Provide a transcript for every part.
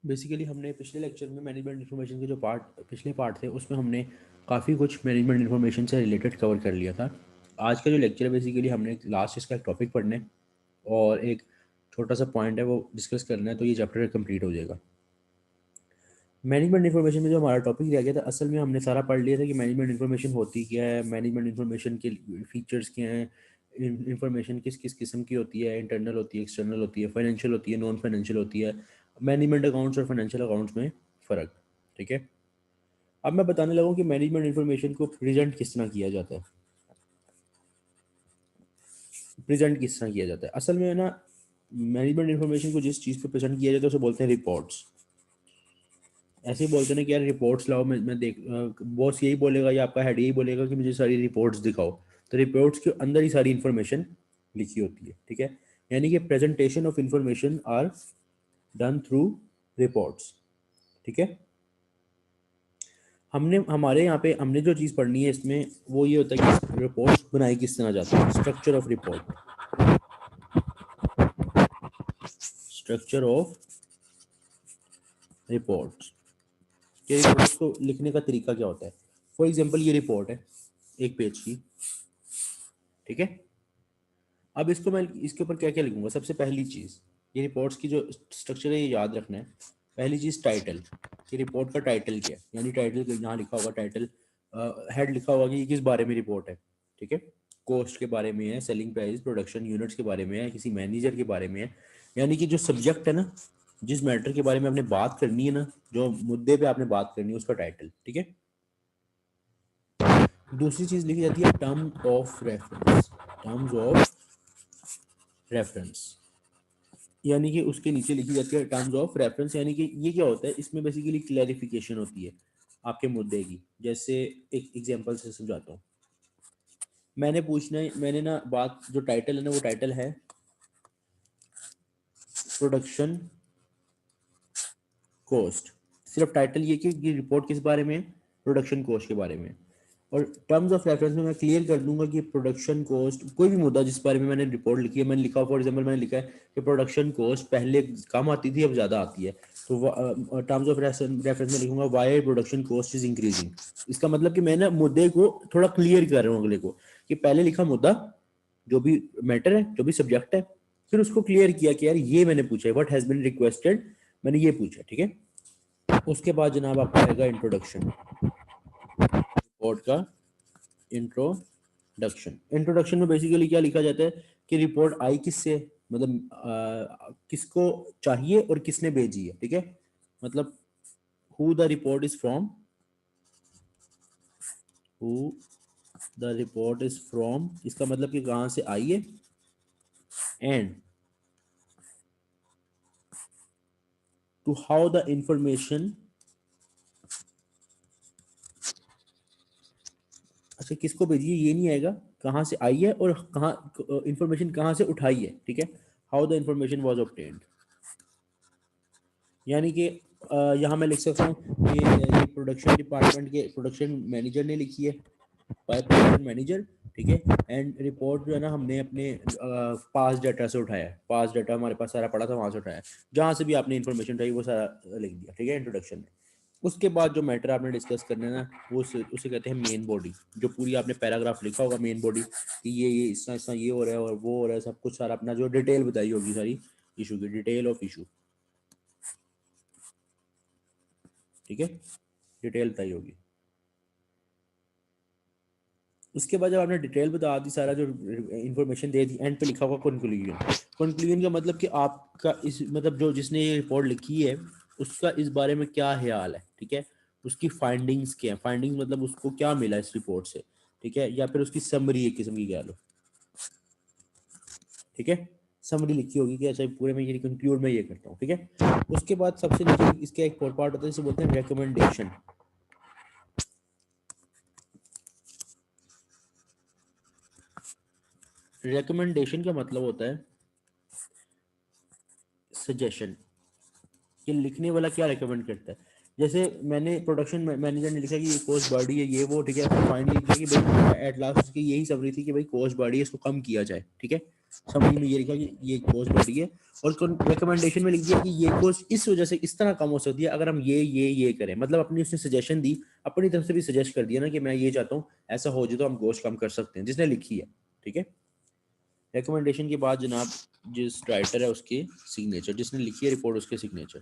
Basically हमने पिछले lecture में मैनेजमेंट इन्फॉर्मेशन के जो पिछले पार्ट थे उसमें हमने काफ़ी कुछ मैनेजमेंट इन्फॉर्मेशन से रिलेटेड कवर कर लिया था। आज का जो लेक्चर है बेसिकली हमने लास्ट इसका एक टॉपिक पढ़ना है और एक छोटा सा पॉइंट है वो डिस्कस करना है, तो ये चैप्टर कंप्लीट हो जाएगा। मैनेजमेंट इन्फॉर्मेशन में जो हमारा टॉपिक रह गया था, असल में हमने सारा पढ़ लिया था कि मैनेजमेंट इन्फॉर्मेशन होती क्या है, मैनेजमेंट इन्फॉर्मेशन के फीचर्स क्या हैं, इन्फॉर्मेशन किस किस किस्म की होती है, इंटरनल होती है, एक्सटर्नल होती है, फाइनेंशियल होती है, नॉन फाइनेंशियल होती है, मैनेजमेंट अकाउंट्स और फाइनेंशियल अकाउंट्स में फ़र्क। ठीक है, अब मैं बताने लगा कि मैनेजमेंट इन्फॉर्मेशन को प्रेजेंट किस तरह किया जाता है। प्रेजेंट किस तरह किया जाता है असल में ना, मैनेजमेंट इन्फॉर्मेशन को जिस चीज़ पे प्रेजेंट किया जाता है उसे बोलते हैं रिपोर्ट्स। ऐसे ही बोलते हैं ना कि यार रिपोर्ट्स लाओ, मैं देख बॉस यही बोलेगा या आपका हेड यही बोलेगा कि मुझे सारी रिपोर्ट्स दिखाओ, तो रिपोर्ट्स के अंदर ही सारी इन्फॉर्मेशन लिखी होती है। ठीक है, यानी कि presentation of information are done through reports. ठीक है, हमने हमारे यहाँ पे हमने जो चीज़ पढ़नी है इसमें वो ये होता है कि रिपोर्ट्स बनाई किस तरह जाती है। Structure of report, structure of reports के रिपोर्ट्स को लिखने का तरीका क्या होता है। फॉर एग्जांपल ये रिपोर्ट है एक पेज की। ठीक है, अब इसको मैं इसके ऊपर क्या क्या लिखूंगा। सबसे पहली चीज़, ये रिपोर्ट्स की जो स्ट्रक्चर है ये याद रखना है। पहली चीज़ टाइटल, कि रिपोर्ट का टाइटल क्या है, यानी टाइटल यहाँ लिखा होगा, टाइटल हेड लिखा होगा कि ये किस बारे में रिपोर्ट है। ठीक है, कॉस्ट के बारे में है, सेलिंग प्राइस, प्रोडक्शन यूनिट्स के बारे में है, किसी मैनेजर के बारे में है, यानी कि जो सब्जेक्ट है ना, जिस मैटर के बारे में आपने बात करनी है ना, जो मुद्दे पे आपने बात करनी है, उसका टाइटल। ठीक है, दूसरी चीज़ लिखी जाती है term of reference, terms of reference, यानी कि उसके नीचे लिखी जाती है टर्म्स ऑफ रेफरेंस। यानी कि ये क्या होता है, इसमें बेसिकली क्लैरिफिकेशन होती है आपके मुद्दे की। जैसे एक एग्जांपल से समझाता हूँ। मैंने पूछना है, मैंने ना बात जो टाइटल है ना, वो टाइटल है प्रोडक्शन कॉस्ट। सिर्फ टाइटल ये कि ये रिपोर्ट किस बारे में है, प्रोडक्शन कॉस्ट के बारे में। और टर्म्स ऑफ रेफरेंस में मैं क्लियर कर दूंगा कि प्रोडक्शन कॉस्ट, कोई भी मुद्दा जिस बारे में मैंने रिपोर्ट लिखी है, मैंने लिखा फॉर एग्जांपल मैंने लिखा है कि प्रोडक्शन कॉस्ट पहले कम आती थी अब ज़्यादा आती है, तो टर्म्स ऑफ रेफरेंस में लिखूंगा why production cost is increasing. इसका मतलब कि मैं ना मुद्दे को थोड़ा क्लियर कर रहा हूँ अगले को, कि पहले लिखा मुद्दा, जो भी मैटर है, जो भी सब्जेक्ट है, फिर उसको क्लियर किया कि यार ये मैंने पूछा है, व्हाट हैज़ बीन रिक्वेस्टेड, मैंने ये पूछा। ठीक है, उसके बाद जनाब आपका आएगा इंट्रोडक्शन, रिपोर्ट का इंट्रोडक्शन। इंट्रोडक्शन में बेसिकली क्या लिखा जाता है कि रिपोर्ट आई किससे, मतलब किसको चाहिए और किसने भेजी है। ठीक है, मतलब who the report is from, who the report is from, इसका मतलब कि कहाँ से आई है, and to how the information, अच्छा किसको भेजी है ये नहीं आएगा, कहाँ से आई है और कहाँ इंफॉर्मेशन कहाँ से उठाई है। ठीक है, how the information was obtained, यानी कि यहाँ मैं लिख सकता हूँ कि ये प्रोडक्शन डिपार्टमेंट के प्रोडक्शन मैनेजर ने लिखी है, बाय प्रोडक्शन मैनेजर। ठीक है, एंड रिपोर्ट जो है ना हमने अपने पास डाटा से उठाया है, पास डाटा हमारे पास सारा पड़ा था वहाँ से उठाया है, जहाँ से भी आपने इन्फॉर्मेशन उठाई वो सारा लिख दिया। ठीक है, इंट्रोडक्शन में। उसके बाद जो मैटर आपने डिस्कस करना है ना, वो उसे कहते हैं मेन बॉडी। जो पूरी आपने पैराग्राफ लिखा होगा मेन बॉडी, कि ये इस तरह ये हो रहा है और वो हो रहा है, सब कुछ सारा अपना जो डिटेल बताई होगी सारी इशू की, डिटेल ऑफ इशू। ठीक है, डिटेल बताई होगी। उसके बाद जब आपने डिटेल बता दी, सारा जो इन्फॉर्मेशन दे दी, एंड पे लिखा होगा कंक्लूजन। कंक्लूजन का मतलब कि आपका इस मतलब जो जिसने ये रिपोर्ट लिखी है उसका इस बारे में क्या ख्याल है। ठीक है, उसकी फाइंडिंग्स क्या है, फाइंडिंग्स मतलब उसको क्या मिला इस रिपोर्ट से। ठीक है, या फिर उसकी समरी एक किस्म की कह लो। ठीक है, समरी लिखी होगी कि अच्छा पूरे में ये कंक्लूड मैं ये करता हूँ। ठीक है, उसके बाद सबसे नीचे इसका एक और पार्ट होता है जिसे बोलते हैं रिकमेंडेशन। रिकमेंडेशन का मतलब होता है सजेशन, कि लिखने वाला क्या रिकमेंड करता है। जैसे मैंने प्रोडक्शन मैनेजर ने लिखा कि ये कॉस्ट बढ़ी है, ये वो। ठीक है, फाइनली लिखा कि भाई एट लास्ट उसकी यही समरी थी कि भाई कॉस्ट बढ़ी है, इसको कम किया जाए। ठीक है, समरी में ये लिखा कि ये कॉस्ट बढ़ रही है, और रिकमेंडेशन में लिख दिया कि ये कॉस्ट इस वजह से इस तरह कम हो सकती है अगर हम ये करें। मतलब अपनी उसने सजेशन दी, अपनी तरफ से भी सजेस्ट कर दिया ना कि मैं ये चाहता हूँ, ऐसा हो जाए तो हम कॉस्ट कम कर सकते हैं, जिसने लिखी है। ठीक है, रिकमेंडेशन के बाद जनाब जिस राइटर है उसके सिग्नेचर, जिसने लिखी है रिपोर्ट उसके सिग्नेचर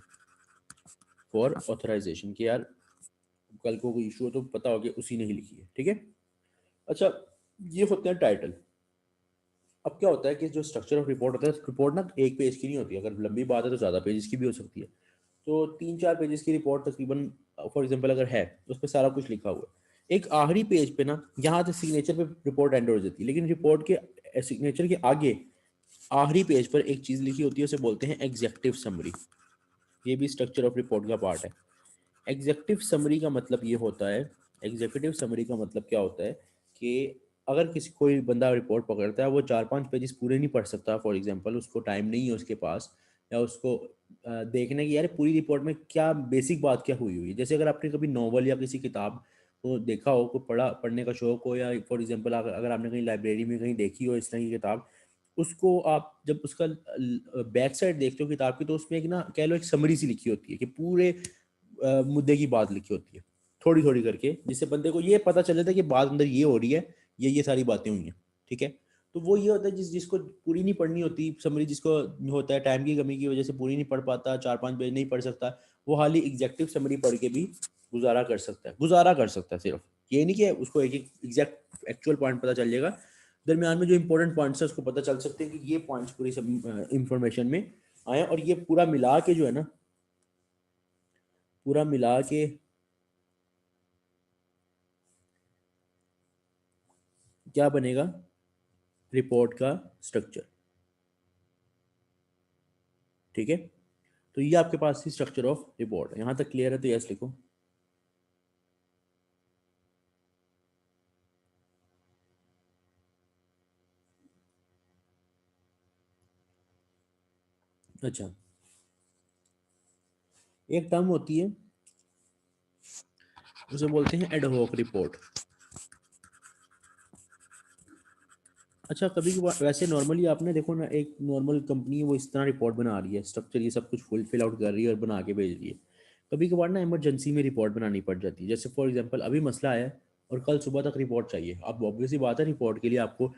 फॉर ऑथराइजेशन, कि यार कल को कोई इशू हो तो पता हो कि उसी ने ही लिखी है। ठीक है, अच्छा, ये होते हैं टाइटल। अब क्या होता है कि जो स्ट्रक्चर ऑफ रिपोर्ट होता है, रिपोर्ट ना एक पेज की नहीं होती, अगर लंबी बात है तो ज़्यादा पेजेस की भी हो सकती है। तो 3-4 पेजेस की रिपोर्ट तकरीबन, फॉर एग्जांपल अगर है तो उस पर सारा कुछ लिखा हुआ है। एक आखिरी पेज पे ना, यहाँ से सिग्नेचर पे रिपोर्ट एंड हो जाती है, लेकिन रिपोर्ट के सिग्नेचर के आगे आखिरी पेज पर एक चीज़ लिखी होती है, उसे बोलते हैं एग्जेक्टिव समरी। ये भी स्ट्रक्चर ऑफ रिपोर्ट का पार्ट है। एग्जेक्टिव समरी का मतलब ये होता है, एग्जीक्यूटिव समरी का मतलब क्या होता है कि अगर किसी कोई बंदा रिपोर्ट पकड़ता है, वो 4-5 पेजेस पूरे नहीं पढ़ सकता, फॉर एग्जांपल उसको टाइम नहीं है उसके पास, या उसको देखने की यार पूरी रिपोर्ट में क्या बेसिक बात क्या हुई हुई है। जैसे अगर आपने कभी नॉवल या किसी किताब को देखा हो, को पढ़ने का शौक हो, या फॉर एग्जांपल अगर आपने कहीं लाइब्रेरी में कहीं देखी हो इस तरह की किताब, उसको आप जब उसका बैक साइड देखते हो किताब की, तो उसमें एक ना कह लो एक समरी सी लिखी होती है कि पूरे मुद्दे की बात लिखी होती है थोड़ी थोड़ी करके, जिससे बंदे को ये पता चल जाता है कि बात अंदर ये हो रही है, ये सारी बातें हुई हैं। ठीक है, तो वो ये होता है जिसको पूरी नहीं पढ़नी होती समरी, जिसको होता है टाइम की कमी की वजह से पूरी नहीं पढ़ पाता, 4-5 पेज नहीं पढ़ सकता, वो हाली एग्जेक्टिव समरी पढ़ के भी गुजारा कर सकता है सिर्फ। ये नहीं कि उसको एक एक एग्जैक्ट एक्चुअल पॉइंट पता चल जाएगा, दरमियान में जो इंपॉर्टेंट पॉइंट्स है उसको पता चल सकते हैं कि ये पॉइंट्स पूरी सब इंफॉर्मेशन में आए, और ये पूरा मिला के जो है ना, पूरा मिला के क्या बनेगा रिपोर्ट का स्ट्रक्चर। ठीक है, तो ये आपके पास ही स्ट्रक्चर ऑफ रिपोर्ट है। यहां तक क्लियर है तो यस लिखो। अच्छा, एक टर्म होती है उसे बोलते हैं एडहॉक रिपोर्ट। अच्छा, कभी कभार वैसे नॉर्मली आपने देखो ना, एक नॉर्मल कंपनी है वो इस तरह रिपोर्ट बना रही है, स्ट्रक्चर ये सब कुछ फुल फिल आउट कर रही है और बना के भेज रही है। कभी कभार ना इमरजेंसी में रिपोर्ट बनानी पड़ जाती है, जैसे फॉर एग्जांपल अभी मसला है और कल सुबह तक रिपोर्ट चाहिए। अब ऑब्वियसली बात है, रिपोर्ट के लिए आपको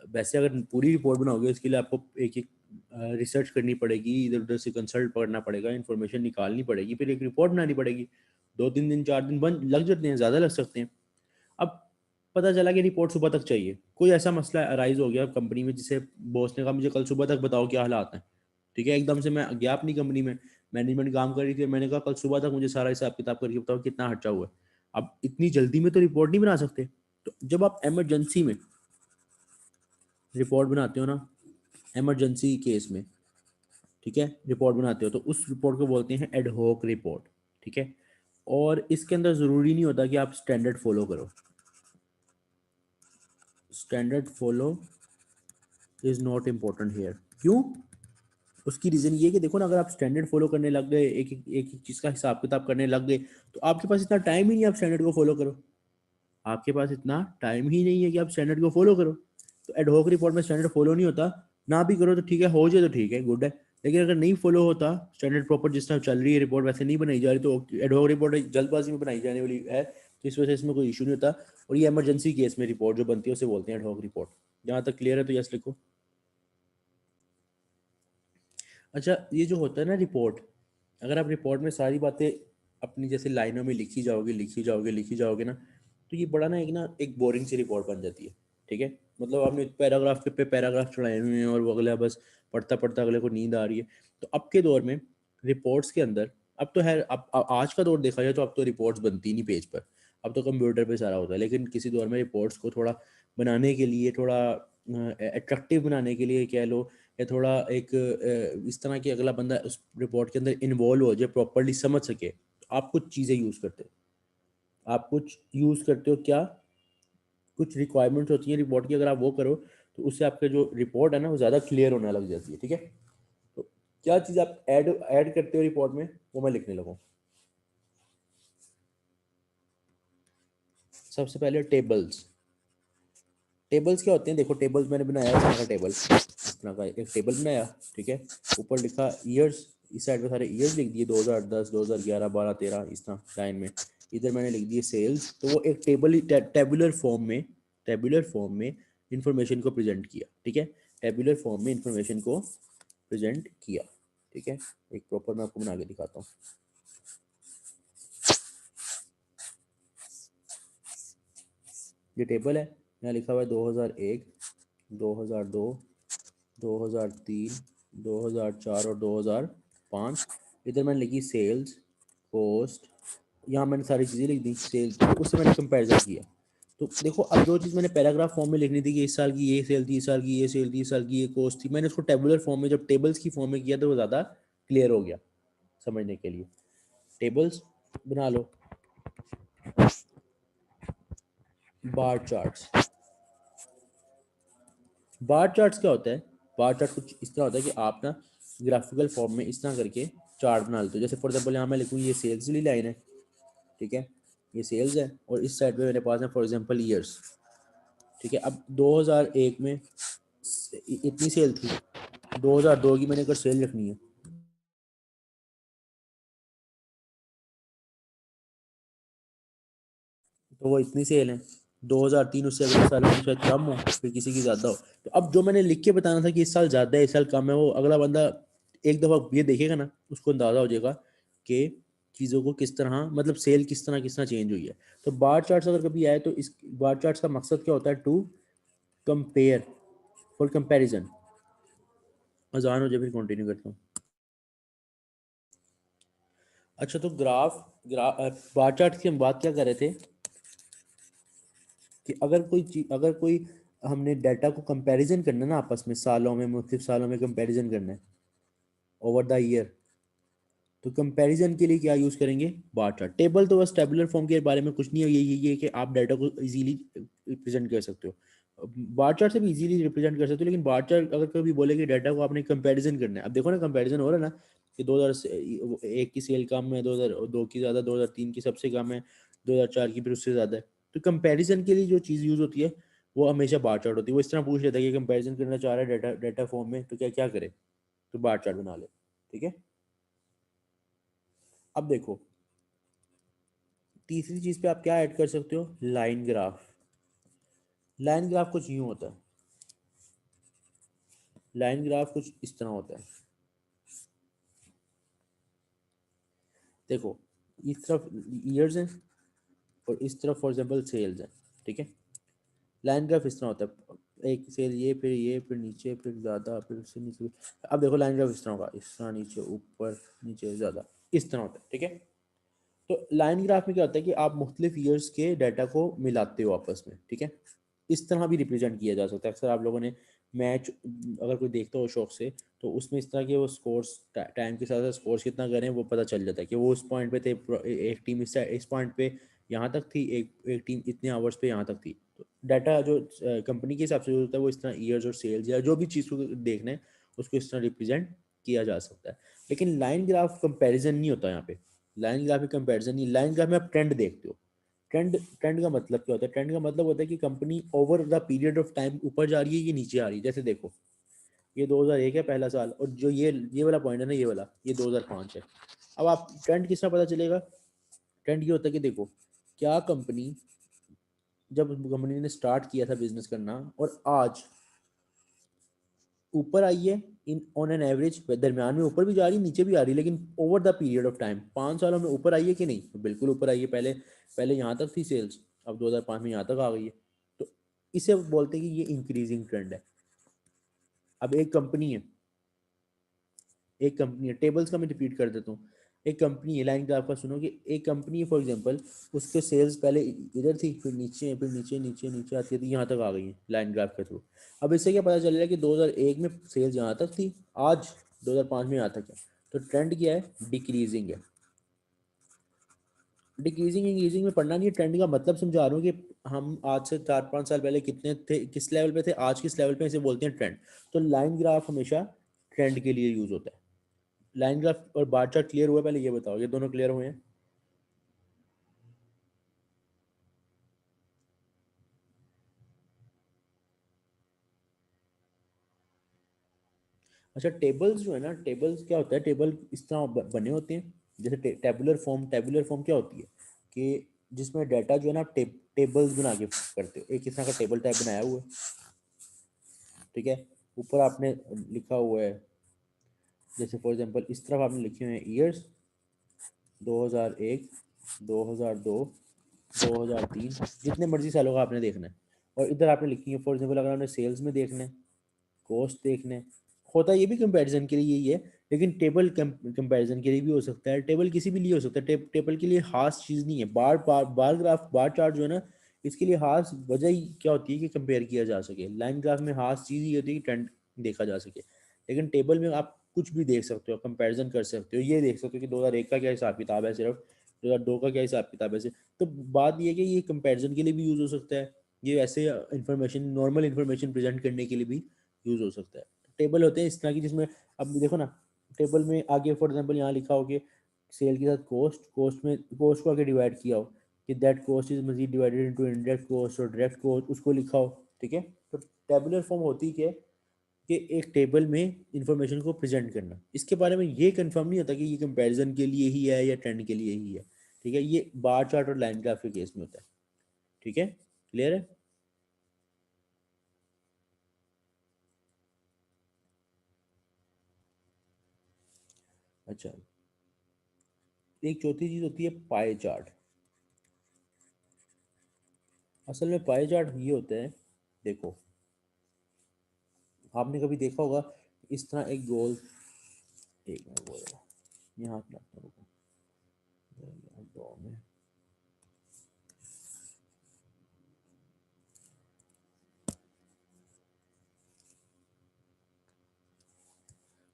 वैसे अगर पूरी रिपोर्ट बनाओगे इसके लिए आपको एक एक रिसर्च करनी पड़ेगी, इधर उधर से कंसल्ट करना पड़ेगा, इन्फॉर्मेशन निकालनी पड़ेगी, फिर एक रिपोर्ट बनानी पड़ेगी। 2-3 दिन 4 दिन बन लग जाते हैं, ज़्यादा लग सकते हैं। अब पता चला कि रिपोर्ट सुबह तक चाहिए, कोई ऐसा मसला अराइज हो गया कंपनी में जिसे बॉस ने कहा मुझे कल सुबह तक बताओ क्या हालात हैं। ठीक है, एकदम से मैं गया अपनी कंपनी में, मैनेजमेंट काम कर रही थी, मैंने कहा कल सुबह तक मुझे सारा हिसाब किताब करके बताओ कितना खर्चा हुआ है। अब इतनी जल्दी में तो रिपोर्ट नहीं बना सकते, तो जब आप एमरजेंसी में रिपोर्ट बनाते हो ना, इमरजेंसी केस में, ठीक है, रिपोर्ट बनाते हो तो उस रिपोर्ट को बोलते हैं एडहॉक रिपोर्ट। ठीक है, और इसके अंदर ज़रूरी नहीं होता कि आप स्टैंडर्ड फॉलो करो, standard follow is not important here. क्यों? उसकी रीज़न ये है कि देखो ना, अगर आप स्टैंडर्ड फॉलो करने लग गए, एक चीज़ का हिसाब किताब करने लग गए, तो आपके पास इतना टाइम ही नहीं आप स्टैंडर्ड को फॉलो करो। आपके पास इतना टाइम ही नहीं है कि आप स्टैंडर्ड को फॉलो करो। तो एडहॉक रिपोर्ट में स्टैंडर्ड फॉलो नहीं होता, ना भी करो तो ठीक है, हो जाए तो ठीक है, गुड है। लेकिन अगर नहीं फॉलो होता स्टैंडर्ड प्रॉपर, जिस तरह चल रही है रिपोर्ट वैसे नहीं बनाई जा रही, तो एडहॉक रिपोर्ट जल्दबाजी में बनाई जाने वाली है, तो इस वजह से इसमें कोई इशू नहीं होता। और ये इमरजेंसी केस में रिपोर्ट जो बनती है उसे बोलते हैं एडहॉक रिपोर्ट। जहाँ तक क्लियर है तो यस लिखो। अच्छा, ये जो होता है ना रिपोर्ट, अगर आप रिपोर्ट में सारी बातें अपनी जैसे लाइनों में लिखी जाओगे ना, तो ये बड़ा ना एक बोरिंग सी रिपोर्ट बन जाती है। ठीक है, मतलब आपने पैराग्राफ पे पैराग्राफ चढ़ाए हुए हैं और वो अगला बस पढ़ता पढ़ता अगले को नींद आ रही है। तो अब के दौर में रिपोर्ट्स के अंदर, अब तो है, अब आज का दौर देखा जाए तो अब तो रिपोर्ट्स बनती नहीं पेज पर, अब तो कंप्यूटर पे सारा होता है। लेकिन किसी दौर में रिपोर्ट्स को थोड़ा बनाने के लिए, थोड़ा अट्रैक्टिव बनाने के लिए कह लो, या थोड़ा एक इस तरह की अगला बंदा उस रिपोर्ट के अंदर इन्वॉल्व हो जाए, प्रॉपरली समझ सके, तो आप कुछ चीज़ें यूज़ करते हो। आप कुछ यूज़ करते हो क्या? कुछ रिक्वायरमेंट्स होती हैं रिपोर्ट की, अगर आप वो करो तो उससे आपका जो रिपोर्ट है ना वो ज़्यादा क्लियर होने लग जाती है। ठीक है, तो क्या चीज़ आप ऐड ऐड करते हो रिपोर्ट में, वो मैं लिखने लगूँ। सबसे पहले टेबल्स। टेबल्स क्या होते हैं, देखो टेबल्स मैंने बनाया इस तरह का टेबल, इस तरह का एक टेबल बनाया, ठीक है। ऊपर लिखा ईयर्स, इस साइड पे सारे ईयर्स लिख दिए 2010 2011 12 13 इस तरह लाइन में। इधर मैंने लिख दिए सेल्स, तो वो एक टेबल ही टेबुलर फॉर्म में, टेबुलर फॉर्म में इंफॉर्मेशन को प्रेजेंट किया, ठीक है। टेबुलर फॉर्म में इंफॉर्मेशन को प्रेजेंट किया, ठीक है। एक प्रॉपर मैं आपको बना के दिखाता हूँ। ये टेबल है, यहाँ लिखा हुआ है 2001 2002 2003 2004 और 2005। इधर मैंने लिखी सेल्स, कॉस्ट, यहाँ मैंने सारी चीज़ें लिख दी सेल्स, उससे मैंने कंपैरिजन किया। तो देखो अब जो चीज़ मैंने पैराग्राफ फॉर्म में लिखनी थी कि इस साल की ये सेल थी, इस साल की ये सेल थी, इस साल की ये कॉस्ट थी, मैंने उसको टेबुलर फॉर्म में, जब टेबल्स की फॉर्म में किया तो वो ज़्यादा क्लियर हो गया समझने के लिए। टेबल्स बना लो, बार चार्ट्स। बार चार्ट्स क्या होता है, बार चार्ट कुछ इस तरह होता है कि आप ना ग्राफिकल फॉर्म में इस तरह करके चार्ट बना लेते हो। जैसे फॉर एग्जाम्पल यहाँ मैं लिखूँ ये सेल्स वाली लाइन है, ठीक है, ये सेल्स है, और इस साइड पे मेरे पास है फॉर एग्जांपल ईयर्स, ठीक है। अब 2001 में इतनी सेल थी, 2002 की मैंने अगर सेल रखनी है तो वो इतनी सेल है। 2003 उससे अगले साल में शायद कम हो, फिर किसी की ज़्यादा हो। तो अब जो मैंने लिख के बताना था कि इस साल ज़्यादा है इस साल कम है, वो अगला बंदा एक दफ़ा ये देखेगा ना, उसको अंदाज़ा हो जाएगा कि चीज़ों को किस तरह, मतलब सेल किस तरह चेंज हुई है। तो बार चार्ट्स अगर कभी आए तो इस बार चार्ट्स का मकसद क्या होता है, टू कंपेयर, फॉर कंपेरिजन। अजान हो जाए फिर कंटिन्यू करता हूँ। अच्छा तो बार चार्ट की हम बात क्या कर रहे थे कि अगर कोई चीज, अगर कोई हमने डाटा को कंपैरिजन करना है ना आपस में, सालों में, मुख्तलिफ सालों में कंपैरिजन करना है ओवर द ईयर, तो कंपैरिजन के लिए क्या यूज़ करेंगे, बार चार्ट। टेबल तो बस टेबुलर फॉर्म के बारे में कुछ नहीं है, ये कि आप डाटा को इजीली रिप्रेजेंट कर सकते हो। बार चार्ट से भी इजीली रिप्रेजेंट कर सकते हो, लेकिन बार चार्ट अगर कभी बोले कि डाटा को आपने कंपैरिजन करना है, अब देखो ना कंपैरिजन हो रहा है ना कि 2001 की सेल कम है, 2002 की ज़्यादा, 2003 की सबसे कम है, 2004 की फिर उससे ज़्यादा है। तो कंपैरिजन के लिए जो चीज़ यूज़ होती है वो हमेशा बार चार्ट होती है। वो इस तरह पूछ लेता है कि कंपैरिजन करना चाह रहा है डाटा डाटा फॉर्म में, तो क्या क्या करे, तो बार चार्ट बना ले, ठीक है। अब देखो तीसरी चीज पे आप क्या ऐड कर सकते हो, लाइन ग्राफ। लाइन ग्राफ कुछ यूं होता है, लाइन ग्राफ कुछ इस तरह होता है, देखो इस तरफ ईयर्स हैं और इस तरफ फॉर एग्जांपल सेल्स हैं, ठीक है। लाइन ग्राफ इस तरह होता है, एक सेल ये फिर नीचे फिर ज़्यादा फिर उससे नीचे। अब देखो लाइन ग्राफ इस तरह होगा, इस तरह नीचे ऊपर नीचे ज़्यादा, इस तरह होता है, ठीक है। तो लाइन ग्राफ में क्या होता है कि आप मुख्तलिफ ईयर्स के डाटा को मिलाते हो आपस में, ठीक है। इस तरह भी रिप्रेजेंट किया जा सकता है। अक्सर आप लोगों ने मैच अगर कोई देखता हो शौक से, तो उसमें इस तरह के वो स्कोर्स टाइम के साथ साथ स्कोर्स कितना करें वो पता चल जाता है कि वो उस पॉइंट पे थे, एक टीम इस पॉइंट पे यहाँ तक थी, एक टीम इतने आवर्स पे यहाँ तक थी। तो डाटा जो कंपनी के हिसाब से जो होता है वो इस तरह ईयर्स और सेल्स या जो भी चीज़ को देखना है उसको इस तरह रिप्रेजेंट किया जा सकता है। लेकिन लाइन ग्राफ कंपेरिजन नहीं होता यहाँ पे, लाइन ग्राफ में कंपैरिजन नहीं, लाइन ग्राफ में आप ट्रेंड देखते हो। ट्रेंड, ट्रेंड का मतलब क्या होता है, ट्रेंड का मतलब होता है कि company over the period of time ऊपर जा रही है, ये नीचे आ रही है। जैसे देखो ये 2001 है पहला साल, और जो ये वाला पॉइंट है ना, ये वाला ये 2005 है। अब आप ट्रेंड किस तरह पता चलेगा, ट्रेंड ये होता है कि देखो क्या कंपनी, जब कंपनी ने स्टार्ट किया था बिजनेस करना और आज ऊपर आई है, इन ऑन एन एवरेज, दरमियान में ऊपर भी जा रही है नीचे भी आ रही है, लेकिन over the period of time 5 सालों में ऊपर आई है कि नहीं, तो बिल्कुल ऊपर आई है। पहले पहले यहाँ तक थी सेल्स, अब 2005 में यहाँ तक आ गई है। तो इसे बोलते हैं कि ये इंक्रीजिंग ट्रेंड है। अब एक कंपनी है, एक कंपनी है, टेबल्स का मैं रिपीट कर देता हूँ। एक कंपनी है, लाइन ग्राफ का सुनो कि एक कंपनी है फॉर एग्जांपल, उसके सेल्स पहले इधर थी, फिर नीचे, फिर नीचे नीचे नीचे आती है, यहाँ तक आ गई है लाइन ग्राफ के थ्रू। अब इससे क्या पता चल रहा है कि 2001 में सेल्स यहाँ तक थी, आज 2005 में यहाँ तक है। तो ट्रेंड क्या है, डिक्रीजिंग है। डिक्रीजिंग इंक्रीजिंग में पढ़ना नहीं है, ट्रेंड का मतलब समझा रहा हूँ कि हम आज से 4-5 साल पहले कितने थे, किस लेवल पे थे, आज किस लेवल पे, इसे बोलते हैं ट्रेंड। तो लाइन ग्राफ हमेशा ट्रेंड के लिए यूज होता है। लाइन ग्राफ और बार चार्ट क्लियर हुआ, पहले ये बताओ, ये दोनों क्लियर हुए हैं। अच्छा, टेबल्स जो है ना, टेबल्स क्या होता है, टेबल इस तरह बने होते हैं जैसे टेबुलर फॉर्म क्या होती है कि जिसमें डाटा जो है ना टेबल्स बना के करते हो, एक इस तरह का टेबल टाइप बनाया हुआ है, ठीक है। ऊपर आपने लिखा हुआ है, जैसे फॉर एग्जांपल इस तरफ आपने लिखे हुए हैं ईयर्स 2001, 2002, 2003, जितने मर्जी सालों का आपने देखना है। और इधर आपने लिखी है फॉर एग्जांपल अगर आपने सेल्स में देखना है, कॉस्ट देखना है, होता ये भी कंपैरिजन के लिए यही है, लेकिन टेबल कंपैरिजन के लिए भी हो सकता है, टेबल किसी भी लिए हो सकता है। टेबल के लिए खास चीज़ नहीं है। बार ग्राफ, बार चार्ट जो है ना, इसके लिए खास वजह ही क्या होती है कि कंपेयर किया जा सके। लाइन ग्राफ में खास चीज़ ही होती है कि ट्रेंड देखा जा सके, लेकिन टेबल में आप कुछ भी देख सकते हो, कंपैरिजन कर सकते हो, ये देख सकते हो कि 2001 का क्या हिसाब किताब है, सिर्फ 2002 का क्या हिसाब किताब है। तो बात ये है कि ये कंपैरिजन के लिए भी यूज़ हो सकता है, ये ऐसे इंफॉर्मेशन, नॉर्मल इंफॉर्मेशन प्रेजेंट करने के लिए भी यूज़ हो सकता है। टेबल होते हैं इस तरह की जिसमें अब देखो ना, टेबल में आगे फॉर एग्जांपल यहाँ लिखा हो कि सेल के साथ कॉस्ट में कॉस्ट को आगे डिवाइड किया हो कि दैट कॉस्ट इज मजीद डिवाइडेड इनटू इनडायरेक्ट कॉस्ट और डायरेक्ट कॉस्ट, उसको लिखा हो, ठीक है। तो टेबुलर फॉर्म होती है कि एक टेबल में इंफॉर्मेशन को प्रेजेंट करना। इसके बारे में ये कंफर्म नहीं होता कि ये कंपैरिजन के लिए ही है या ट्रेंड के लिए ही है, ठीक है। ये बार चार्ट और लाइन ग्राफ के केस में होता है, ठीक है। क्लियर है? अच्छा, एक चौथी चीज होती है पाई चार्ट। असल में पाई चार्ट ये होता है, देखो आपने कभी देखा होगा इस तरह एक गोल, एक मिनट बोल रहा हूँ, यहाँ पे रखता हूँ, ड्रॉ में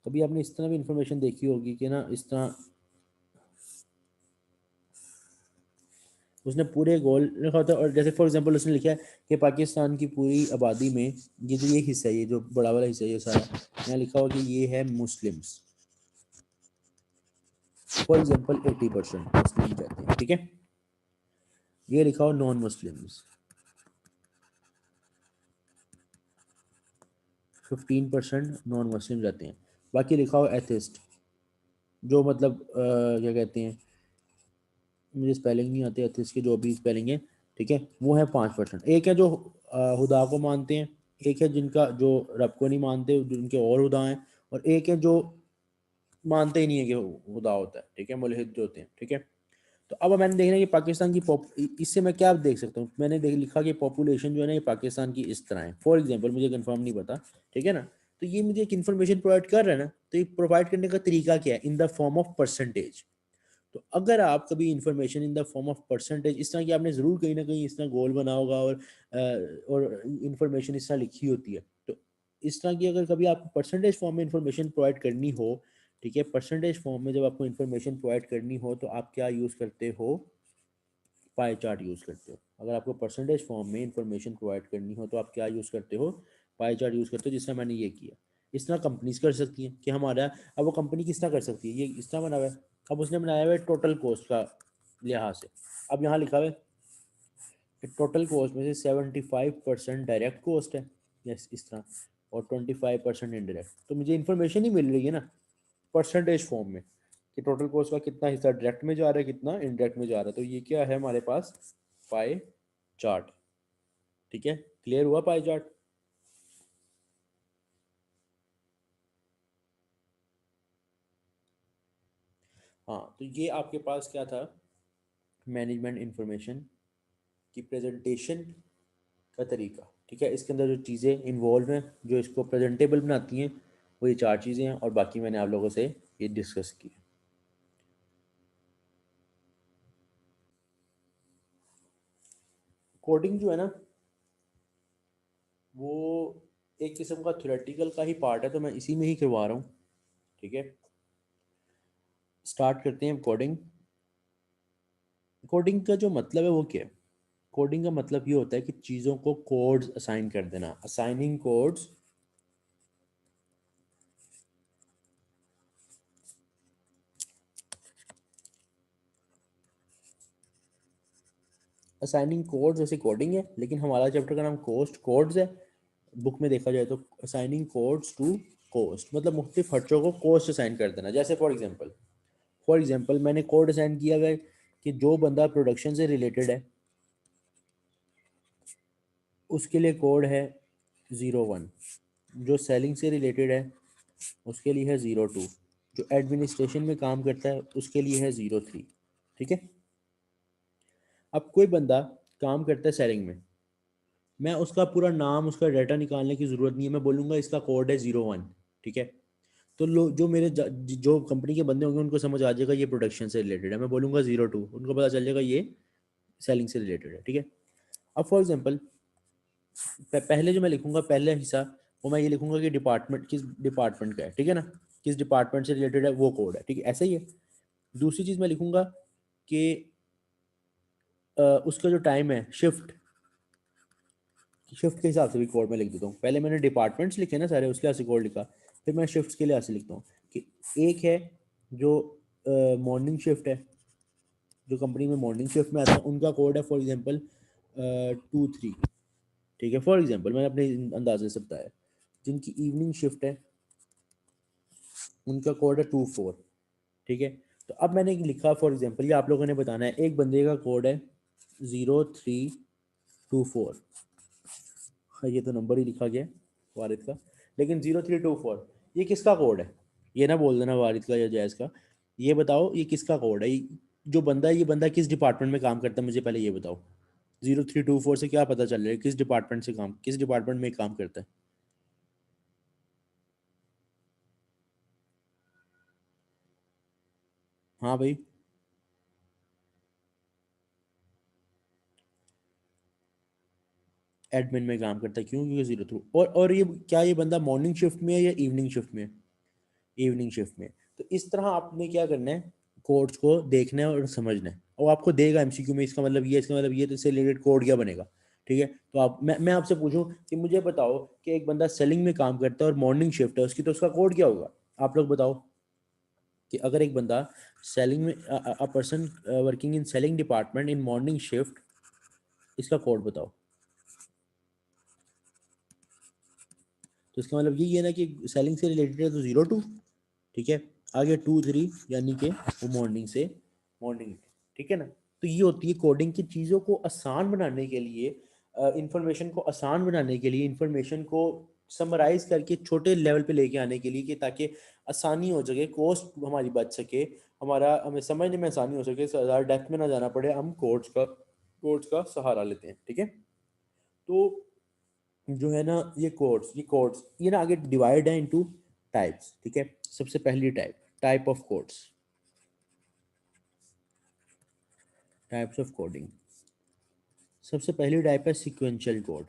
कभी आपने इस तरह भी इंफॉर्मेशन देखी होगी कि ना, इस तरह उसने पूरे गोल लिखा होता है, और जैसे फॉर एग्जांपल उसने लिखा है कि पाकिस्तान की पूरी आबादी में ये जो ये हिस्सा है, ये जो बड़ा वाला हिस्सा है ये सारा, यहाँ लिखा होगा कि ये है मुस्लिम्स, फॉर एग्जांपल 80% मुस्लिम कहते हैं, ठीक है। ये लिखा हो नॉन मुस्लिम्स 15% नॉन मुस्लिम रहते हैं। बाकी लिखा हो एथिस्ट, जो मतलब क्या कहते हैं, मुझे स्पेलिंग नहीं आती एथिस्ट की, जो भी स्पेलिंग है, ठीक है, वो है 5%। एक है जो खुदा को मानते हैं, एक है जिनका जो रब को नहीं मानते, जिनके और खुदा हैं, और एक है जो मानते ही नहीं है कि खुदा होता है, ठीक है, मुल्हिद जो होते हैं, ठीक है। तो अब मैंने देखना है कि पाकिस्तान की इससे मैं क्या देख सकता हूँ, मैंने लिखा कि पॉपुलेशन जो है ना ये पाकिस्तान की इस तरह है, फॉर एग्जांपल, मुझे कंफर्म नहीं पता, ठीक है ना। तो ये मुझे एक इन्फॉर्मेशन प्रोवाइड कर रहा है ना, तो ये प्रोवाइड करने का तरीका क्या है, in the form of percentage. तो अगर आप कभी information in the form of percentage, इस तरह की आपने ज़रूर कहीं ना कहीं इस तरह गोल बना होगा, और इंफॉर्मेशन इस तरह लिखी होती है, तो इस तरह की अगर कभी आपको परसेंटेज फॉर्म में इंफॉर्मेशन प्रोवाइड करनी हो, ठीक है, परसेंटेज फॉर्म में जब आपको इंफॉर्मेशन प्रोवाइड करनी हो तो आप क्या यूज़ करते हो, पाई चार्ट यूज़ करते हो। अगर आपको परसेंटेज फॉर्म में इंफॉर्मेशन प्रोवाइड करनी हो तो आप क्या यूज़ करते हो, पाई चार्ट यूज़ करते हो, जिस तरह मैंने ये किया। इस तरह कंपनीज कर सकती हैं कि हमारा, अब वो कंपनी किस तरह कर सकती है, ये इस तरह बना हुआ है, अब उसने बनाया हुआ है टोटल कॉस्ट का लिहाज से। अब यहाँ लिखा हुआ है कि टोटल कॉस्ट में से 75% डायरेक्ट कॉस्ट है, यस इस तरह, और 25% इनडायरेक्ट। तो मुझे इन्फॉर्मेशन ही मिल रही है ना परसेंटेज फॉर्म में कि टोटल कॉस्ट का कितना हिस्सा डायरेक्ट में जा रहा है, कितना इनडायरेक्ट में जा रहा है। तो ये क्या है हमारे पास, पाई चार्ट, ठीक है। क्लियर हुआ पाई चार्ट? हाँ, तो ये आपके पास क्या था, मैनेजमेंट इंफॉर्मेशन की प्रेजेंटेशन का तरीका, ठीक है। इसके अंदर जो चीज़ें इन्वॉल्व हैं जो इसको प्रेजेंटेबल बनाती हैं, वो ये चार चीज़ें हैं, और बाकी मैंने आप लोगों से ये डिस्कस की। कोडिंग जो है ना, वो एक किस्म का थ्योरेटिकल का ही पार्ट है, तो मैं इसी में ही करवा रहा हूँ, ठीक है। स्टार्ट करते हैं कोडिंग। कोडिंग का जो मतलब है वो क्या है, कोडिंग का मतलब ये होता है कि चीज़ों को कोड्स असाइन कर देना, असाइनिंग कोड्स, असाइनिंग कोड्स जैसे कोडिंग है, लेकिन हमारा चैप्टर का नाम कोस्ट कोड्स है बुक में देखा जाए तो, असाइनिंग कोड्स टू कोस्ट, मतलब मुख्तलिफ खर्चों को कोस्ट असाइन कर देना। जैसे फॉर एग्जांपल मैंने कोड असाइन किया गया कि जो बंदा प्रोडक्शन से रिलेटेड है उसके लिए कोड है 01, जो सेलिंग से रिलेटेड है उसके लिए है 02, जो एडमिनिस्ट्रेशन में काम करता है उसके लिए है 03। ठीक है। अब कोई बंदा काम करता है सेलिंग में, मैं उसका पूरा नाम उसका डाटा निकालने की ज़रूरत नहीं है, मैं बोलूँगा इसका कोड है 01। ठीक है। तो लोग जो जो कंपनी के बंदे होंगे उनको समझ आ जाएगा ये प्रोडक्शन से रिलेटेड है। मैं बोलूँगा 02, उनको पता चल जाएगा ये सेलिंग से रिलेटेड है। ठीक है। अब फॉर एग्जांपल पहले जो मैं लिखूंगा पहले हिस्सा वो मैं ये लिखूंगा कि डिपार्टमेंट किस डिपार्टमेंट का है। ठीक है ना, किस डिपार्टमेंट से रिलेटेड है वो कोड है। ठीक है, ऐसा ही है। दूसरी चीज़ मैं लिखूंगा कि उसका जो टाइम है शिफ्ट, शिफ्ट के हिसाब से भी कोड में लिख देता हूँ। पहले मैंने डिपार्टमेंट्स लिखे ना सारे, उसके लिहाज से कोड लिखा, फिर मैं शिफ्ट्स के लिहाज से लिखता हूँ कि एक है जो मॉर्निंग शिफ्ट है, जो कंपनी में मॉर्निंग शिफ्ट में आता है उनका कोड है फॉर एग्जांपल 23। ठीक है, फॉर एग्जांपल मैंने अपने अंदाजे से बताया। जिनकी इवनिंग शिफ्ट है उनका कोड है 24। ठीक है। तो अब मैंने लिखा फॉर एग्जांपल, ये आप लोगों ने बताना है, एक बंदे का कोड है 0324। हाँ, ये तो नंबर ही लिखा गया वारिद का, लेकिन 0324 ये किसका कोड है? ये ना बोल देना वारिद का या जैज़ का, ये बताओ ये किसका कोड है? जो बंदा है ये बंदा किस डिपार्टमेंट में काम करता है, मुझे पहले ये बताओ। 0324 से क्या पता चल रहा है किस डिपार्टमेंट से काम, किस डिपार्टमेंट में काम करता है? हाँ भाई, एडमिन में काम करता है। क्यों? क्योंकि 03। और ये क्या ये बंदा मॉर्निंग शिफ्ट में है या इवनिंग शिफ्ट में है? इवनिंग शिफ्ट में। तो इस तरह आपने क्या करना है, कोड्स को देखना है और समझना है, और आपको देगा एमसीक्यू में इसका मतलब ये, इसका मतलब ये, तो इससे रिलेटेड कोड क्या बनेगा। ठीक है। तो आप मैं आपसे पूछूं कि मुझे बताओ कि एक बंदा सेलिंग में काम करता है और मॉर्निंग शिफ्ट है उसकी, तो उसका कोड क्या होगा? आप लोग बताओ कि अगर एक बंदा सेलिंग में, a person working in selling department in morning shift, इसका कोड बताओ। तो इसका मतलब यही है ना कि सेलिंग से रिलेटेड है तो 02। ठीक है। आगे 23 यानी कि वो मॉर्निंग से मॉर्निंग। ठीक है ना। तो ये होती है कोडिंग की चीज़ों को आसान बनाने के लिए, इंफॉर्मेशन को आसान बनाने के लिए, इंफॉर्मेशन को समराइज करके छोटे लेवल पे लेके आने के लिए, कि ताकि आसानी हो सके, कॉस्ट हमारी बच सके, हमारा हमें समझने में आसानी हो सके, ज़्यादा डेप्थ में ना जाना पड़े, हम कोड्स का सहारा लेते हैं। ठीक है। तो जो है ना ये ना आगे डिवाइड है इनटू टाइप्स। ठीक है। सबसे पहली type of codes, types of coding. सबसे पहली टाइप है सीक्वेंशियल कोड।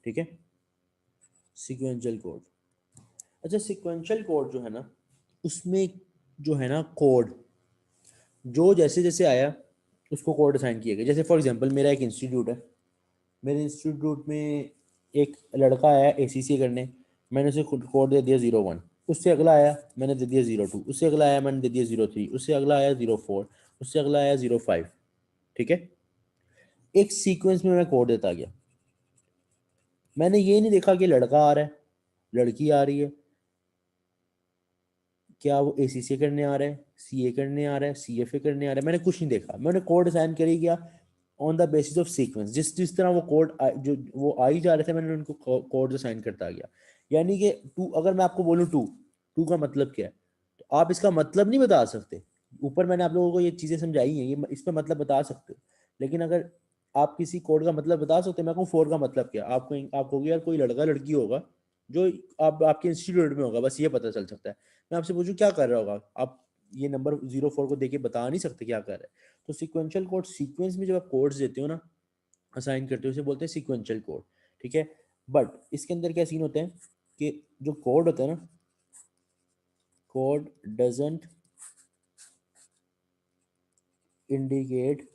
ठीक है। Sequential code. अच्छा, सीक्वेंशियल कोड जो है ना, उसमें जो है ना कोड, जो जैसे जैसे आया उसको कोड असाइन किए गए। जैसे फॉर एग्जांपल मेरा एक इंस्टीट्यूट है, मेरे इंस्टीट्यूट में एक लड़का आया एसीसी करने, मैंने उसे कोड दे दिया 01। उससे अगला आया मैंने दे दिया 02, उससे अगला आया मैंने दे दिया 03, उससे अगला आया 04, उससे अगला आया 05। ठीक है। एक सीक्वेंस में मैं कोड देता गया। मैंने ये नहीं देखा कि लड़का आ रहा है, लड़की आ रही है, क्या वो एसीसी करने आ रहा है, सीए करने आ रहा है, सीएफए करने आ रहा है, मैंने कुछ नहीं देखा। मैंने कोड असाइन कर ही गया on the basis of sequence. जिस जिस तरह वो कोड जो वो आ ही जा रहे थे, मैंने उनको कोड असाइन करता गया। यानी कि टू, अगर मैं आपको बोलूँ टू, टू का मतलब क्या है, तो आप इसका मतलब नहीं बता सकते। ऊपर मैंने आप लोगों को ये चीज़ें समझाई हैं, ये इसका मतलब बता सकते हो, लेकिन अगर आप किसी कोड का मतलब बता सकते हैं, मैं कहूँ फोर का मतलब क्या, आप कहोगे यार कोई लड़का लड़की होगा जो आप आपके इंस्टीट्यूट में होगा, बस ये पता चल सकता है। मैं आपसे पूछूं क्या कर रहा होगा, आप ये नंबर 04 को देके बता नहीं सकते क्या कर रहा है। तो सिक्वेंशियल कोड, सीक्वेंस में जब आप कोड्स देते हो ना, असाइन करते हो, उसे बोलते हैं सिक्वेंशियल कोड। ठीक है। बट इसके अंदर क्या सीन होते हैं कि जो कोड होता है ना, code doesn't indicate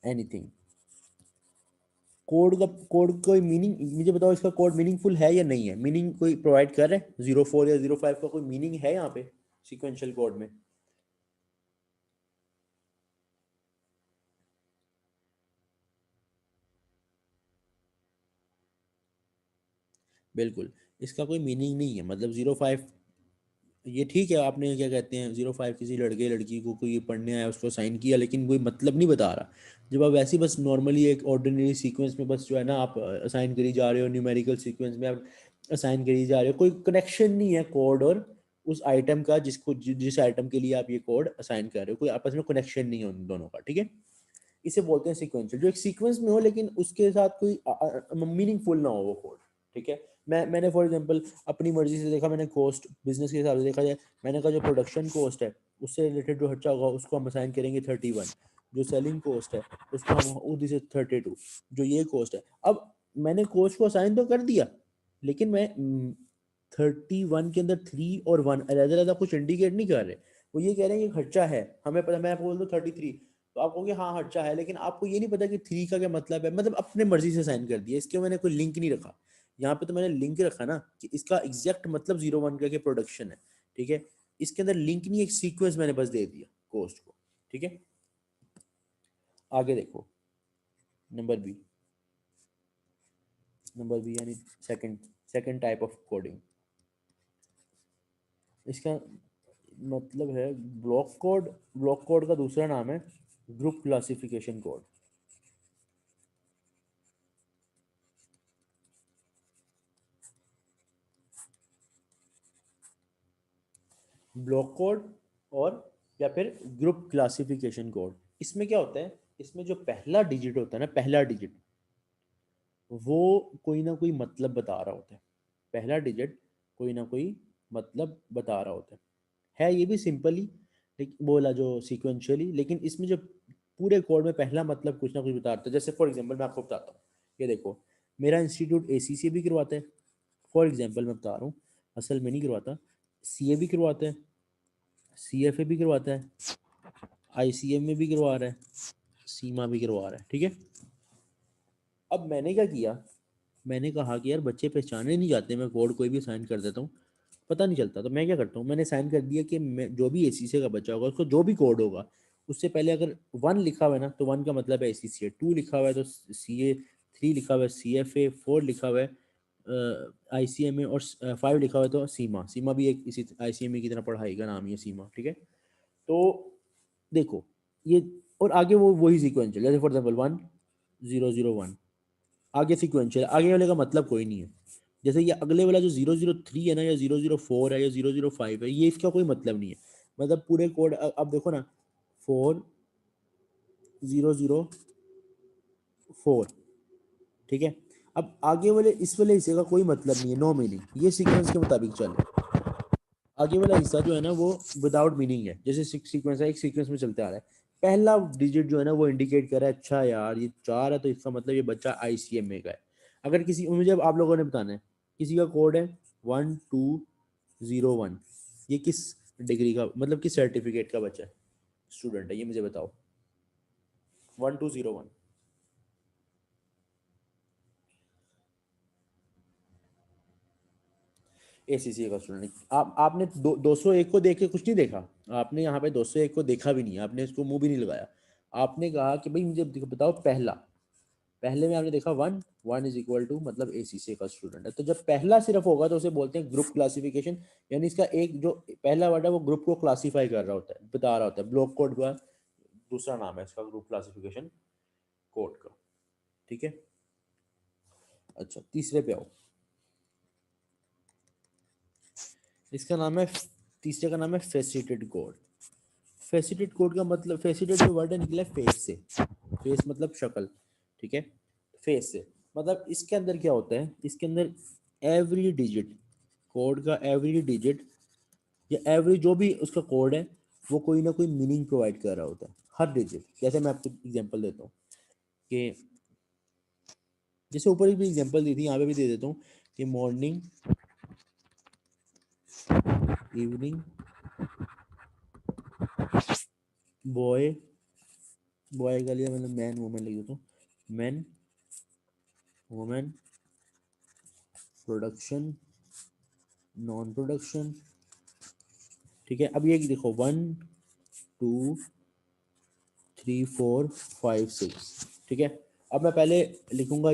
anything. Code कोई मीनिंग मुझे बताओ, इसका कोड मीनिंगफुल है या नहीं है? मीनिंग कोई प्रोवाइड कर रहा है? 04 या 05 का कोई मीनिंग है यहाँ पे सिक्वेंशियल कोड में? बिल्कुल, इसका कोई मीनिंग नहीं है, मतलब 05 ये ठीक है, आपने क्या कहते हैं 05 किसी लड़के लड़की को कोई पढ़ने आया उसको साइन किया, लेकिन कोई मतलब नहीं बता रहा। जब आप वैसे ही बस नॉर्मली एक ऑर्डिनरी सीक्वेंस में बस जो है ना आप असाइन करी जा रहे हो, न्यूमेरिकल सीक्वेंस में आप असाइन करी जा रहे हो, कोई कनेक्शन नहीं है कोड और उस आइटम का, जिस आइटम के लिए आप ये कोड असाइन कर रहे हो, कोई आपस में कनेक्शन नहीं है उन दोनों का, ठीक है। इसे बोलते हैं सीक्वेंशियल, जो एक सीक्वेंस में हो लेकिन उसके साथ कोई मीनिंगफुल ना हो वो कोड, ठीक है। मैंने फॉर एग्जांपल अपनी मर्जी से देखा, मैंने कॉस्ट बिजनेस के हिसाब से देखा जाए, मैंने कहा जो प्रोडक्शन कॉस्ट है उससे रिलेटेड जो खर्चा होगा उसको हम असाइन करेंगे 31, जो सेलिंग कॉस्ट है उसको हम उसी से 32, जो ये कॉस्ट है। अब मैंने कॉस्ट को असाइन तो कर दिया, लेकिन मैं 31 के अंदर 3 और 1 अलग अलग कुछ इंडिकेट नहीं कर रहे। वो ये कह रहे हैं कि खर्चा है, हमें पता, मैं आपको बोल दूं 33, तो आप कहोगे हाँ खर्चा है, लेकिन आपको ये नहीं पता कि 3 का क्या मतलब है, मतलब अपने मर्जी से साइन कर दिया, इसके मैंने कोई लिंक नहीं रखा। यहाँ पे तो मैंने लिंक रखा ना कि इसका एग्जैक्ट मतलब 01 का प्रोडक्शन है, ठीक है। इसके अंदर लिंक नहीं, एक सीक्वेंस मैंने बस दे दिया कॉस्ट को, ठीक है। आगे देखो, नंबर बी, नंबर बी यानी second second type of coding. इसका मतलब है ब्लॉक कोड। ब्लॉक कोड का दूसरा नाम है group classification code. Block code और या फिर ग्रुप क्लासिफिकेशन कोड, इसमें क्या होता है, इसमें जो पहला डिजिट होता है ना, पहला डिजिट वो कोई ना कोई मतलब बता रहा होता है। पहला डिजिट कोई ना कोई मतलब बता रहा होता है ये भी सिंपली, लेकिन बोला जो सीक्वेंशियली, लेकिन इसमें जो पूरे कोड में पहला मतलब कुछ ना कुछ बताता है। जैसे फॉर एग्जांपल मैं आपको बताता हूँ, ये देखो, मेरा इंस्टीट्यूट ACCA भी करवाता है, फॉर एग्जांपल मैं बता रहा हूँ, असल में नहीं करवाता, CA भी करवाता है, CFA भी करवाता है, ICM में भी करवा रहा है, सीमा भी करवा रहा है, ठीक है। अब मैंने क्या किया, मैंने कहा कि यार बच्चे पहचाने नहीं जाते, मैं कोड कोई भी साइन कर देता हूँ, पता नहीं चलता, तो मैं क्या करता हूँ, मैंने साइन कर दिया कि मैं जो भी ACCA का बच्चा होगा उसको जो भी कोड होगा उससे पहले अगर 1 लिखा हुआ है ना तो 1 का मतलब है ACCA, 2 लिखा हुआ है तो CA, 3 लिखा हुआ है CFA, 4 लिखा हुआ है ICMA, और 5 लिखा हुआ है तो सीमा। सीमा भी एक इसी ICMA की तरह पढ़ाई का नाम ही है, सीमा, ठीक है। तो देखो ये, और आगे वो वही सीक्वेंशियल, जैसे फॉर एग्जाम्पल 1 0 0 1, आगे सीक्वेंशियल, आगे वाले का मतलब कोई नहीं है। जैसे ये अगले वाला जो 0 0 3 है ना, या 0 0 4 है, या 0 0 5 है, ये इसका कोई मतलब नहीं है। मतलब पूरे कोड अब देखो ना, 4 0 0 4, ठीक है। अब आगे वाले इस वाले हिस्से का कोई मतलब नहीं है, नो मीनिंग, ये सीक्वेंस के मुताबिक चले। आगे वाला हिस्सा जो है ना वो विदाउट मीनिंग है, जैसे सीक्वेंस है, एक सीक्वेंस में चलते आ रहा है, पहला डिजिट जो है ना वो इंडिकेट कर रहा है, अच्छा यार ये 4 है तो इसका मतलब ये बच्चा ICMA का है। अगर किसी, मुझे अब आप लोगों ने बताना है, किसी का कोड है 1201, ये किस डिग्री का, मतलब किस सर्टिफिकेट का बच्चा है, स्टूडेंट है, ये मुझे बताओ। 1201 ACCA का स्टूडेंट। आप आपने 201 को देख के कुछ नहीं देखा, आपने यहाँ पे 201 को देखा भी नहीं, आपने इसको मुंह भी नहीं लगाया। आपने कहा कि भाई मुझे बताओ पहला, पहले में आपने देखा 1 इज इक्वल टू मतलब ACCA का स्टूडेंट है। तो जब पहला सिर्फ होगा तो उसे बोलते हैं ग्रुप क्लासिफिकेशन, यानी इसका एक जो पहला वर्ड है वो ग्रुप को क्लासीफाई कर रहा होता है, बता रहा होता है। ब्लॉक कोड का दूसरा नाम है इसका ग्रुप क्लासिफिकेशन कोड का, ठीक है। अच्छा तीसरे पे आओ, इसका नाम है, तीसरे का नाम है फेसिटेड कोड। फेसिटेड कोड का मतलब, फेसिटेड जो वर्ड है निकला है फेस से, फेस मतलब शक्ल, ठीक है। फेस से मतलब इसके अंदर क्या होता है, इसके अंदर एवरी डिजिट, कोड का एवरी डिजिट या एवरी जो भी उसका कोड है वो कोई ना कोई मीनिंग प्रोवाइड कर रहा होता है, हर डिजिट। जैसे मैं आपको एग्जांपल देता हूँ कि जैसे ऊपर भी एग्जांपल दी थी, यहाँ पे भी दे देता हूँ कि मॉर्निंग, इवनिंग, बॉय, बॉय का लिया मतलब मैन वुमेन लिख देता हूँ, man women, production, non production, ठीक है। अब ये देखो 1 2 3 4 5 6, ठीक है। अब मैं पहले लिखूंगा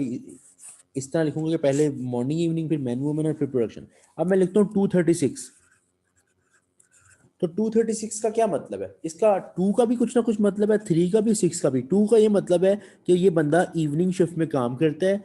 इस तरह लिखूंगा कि पहले मॉर्निंग इवनिंग फिर मैन वुमेन और फिर प्रोडक्शन। अब मैं लिखता हूँ 236। तो 236 का क्या मतलब है? इसका 2 का भी कुछ ना कुछ मतलब है, 3 का भी, 6 का भी। 2 का ये मतलब है कि ये बंदा इवनिंग शिफ्ट में काम करता है।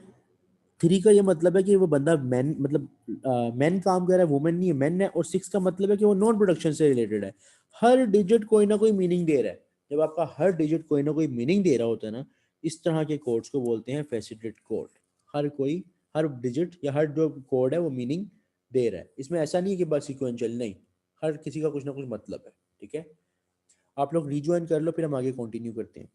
3 का ये मतलब है कि वो बंदा मैन, मतलब मैन काम कर रहा है, वुमेन नहीं है, मैन है। और 6 का मतलब है कि वो नॉन प्रोडक्शन से रिलेटेड है। हर डिजिट कोई ना कोई मीनिंग दे रहा है। जब आपका हर डिजिट कोई ना कोई मीनिंग दे रहा होता है ना, इस तरह के कोड्स को बोलते हैं फैसिलिटेड कोड। हर कोई, हर डिजिट या हर जो कोड है वो मीनिंग दे रहा है। इसमें ऐसा नहीं है कि बस सिक्वेंशियल, नहीं, हर किसी का कुछ ना कुछ मतलब है। ठीक है, आप लोग रिज्वाइन कर लो, फिर हम आगे कंटिन्यू करते हैं।